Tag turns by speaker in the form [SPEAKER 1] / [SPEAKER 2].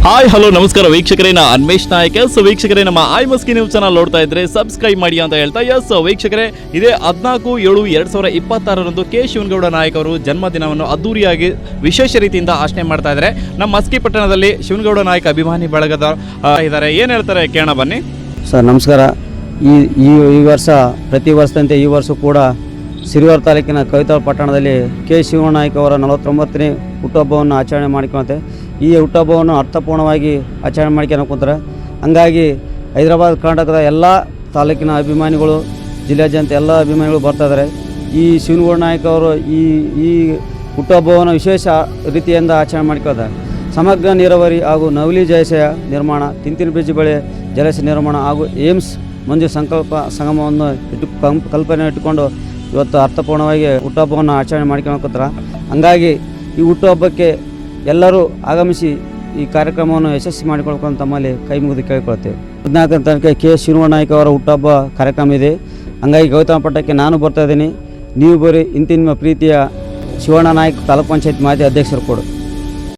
[SPEAKER 1] Hi hello ನಮಸ್ಕಾರ ವೀಕ್ಷಕರೇ, ನಾ ಅನ್ಮೇಶ್ ನಾಯಕ. ವೀಕ್ಷಕರೇ, ನಮ್ಮ ಐ ಮಸ್ಕಿ ನ್ಯೂಸ್ ಚಾನಲ್ ನೋಡ್ತಾ ಇದ್ರೆ ಸಬ್ಸ್ಕ್ರೈಬ್ ಮಾಡಿ ಅಂತ ಹೇಳ್ತಾ ವೀಕ್ಷಕರೇ, ಇದೇ 14/7/2026 ಕೆ ಶಿವನಗೌಡ ನಾಯಕ್ ಅವರು ಜನ್ಮದಿನವನ್ನು ಅದ್ದೂರಿಯಾಗಿ ವಿಶೇಷ ರೀತಿಯಿಂದ ಆಚರಣೆ ಮಾಡ್ತಾ ಇದ್ದಾರೆ. ನಮ್ಮ ಮಸ್ಕಿ ಪಟ್ಟಣದಲ್ಲಿ ಶಿವನಗೌಡ ನಾಯಕ್ ಅಭಿಮಾನಿ ಬಳಗದ ಇದ್ದಾರೆ. ಏನು ಹೇಳ್ತಾರೆ ಕೇಳೋಣ ಬನ್ನಿ.
[SPEAKER 2] ಸರ್ ನಮಸ್ಕಾರ. ಈ ವರ್ಷ ಪ್ರತಿ ವರ್ಷದಂತೆ ಈ ವರ್ಷ ಕೂಡ ಸಿರಿವಾರ ತಾಲೂಕಿನ ಕವಿತಾಳ ಪಟ್ಟಣದಲ್ಲಿ ಕೆ ಶಿವನಾಯಕ್ ಅವರ 49ನೇ ಹುಟ್ಟುಹಬ್ಬವನ್ನು ಆಚರಣೆ ಮಾಡಿಕೊಳ್ತೆ. ಈ ಹುಟ್ಟುಹಬ್ಬವನ್ನು ಅರ್ಥಪೂರ್ಣವಾಗಿ ಆಚರಣೆ ಮಾಡ್ಕೊಂಡು ಕೂತಾರೆ. ಹಂಗಾಗಿ ಹೈದರಾಬಾದ್ ಕರ್ನಾಟಕದ ಎಲ್ಲ ತಾಲೂಕಿನ ಅಭಿಮಾನಿಗಳು, ಜಿಲ್ಲಾದ್ಯಂತ ಎಲ್ಲ ಅಭಿಮಾನಿಗಳು ಬರ್ತಾಯಿದ್ದಾರೆ. ಈ ಶಿವನಗೌಡ ನಾಯಕ್ ಅವರು ಈ ಹುಟ್ಟುಹಬ್ಬವನ್ನು ವಿಶೇಷ ರೀತಿಯಿಂದ ಆಚರಣೆ ಮಾಡ್ಕೊಳ್ತಾರೆ. ಸಮಗ್ರ ನೀರಾವರಿ ಹಾಗೂ ನವಲಿ ಜಲಾಶಯ ನಿರ್ಮಾಣ, ತಿಂತಿನ ಬ್ರಿಡ್ಜ್ ಬಳಿ ಜಲಾಶಯ ನಿರ್ಮಾಣ ಹಾಗೂ ಏಮ್ಸ್ ಮಂಜು ಸಂಕಲ್ಪ ಸಂಗಮವನ್ನು ಕಲ್ಪನೆ ಇಟ್ಟುಕೊಂಡು ಇವತ್ತು ಅರ್ಥಪೂರ್ಣವಾಗಿ ಹುಟ್ಟುಹಬ್ಬವನ್ನು ಆಚರಣೆ ಮಾಡ್ಕೊಳ್ತಾರೆ. ಹಂಗಾಗಿ ಈ ಹುಟ್ಟುಹಬ್ಬಕ್ಕೆ ಎಲ್ಲರೂ ಆಗಮಿಸಿ ಈ ಕಾರ್ಯಕ್ರಮವನ್ನು ಯಶಸ್ವಿ ಮಾಡಿಕೊಳ್ಕೊಂಡು ತಮ್ಮಲ್ಲಿ ಕೈ ಮುಗಿದು ಕೇಳಿಕೊಳ್ತೇವೆ. 14ನೇ ತಾರೀಕು ಕೆ ಶಿವನಗೌಡ ನಾಯಕ್ ಅವರ ಹುಟ್ಟುಹಬ್ಬ ಕಾರ್ಯಕ್ರಮ ಇದೆ. ಹಂಗಾಗಿ ಗೌತಮ ಪಟ್ಟಣಕ್ಕೆ ನಾನು ಬರ್ತಾಯಿದ್ದೀನಿ. ನೀವು ಬರೀ ಇಂತಿ ನಿಮ್ಮ ಪ್ರೀತಿಯ ಶಿವಣ್ಣ ನಾಯಕ್ ತಾಲೂಕು ಪಂಚಾಯತ್ ಮಾಜಿ ಅಧ್ಯಕ್ಷರು ಕೊಡು.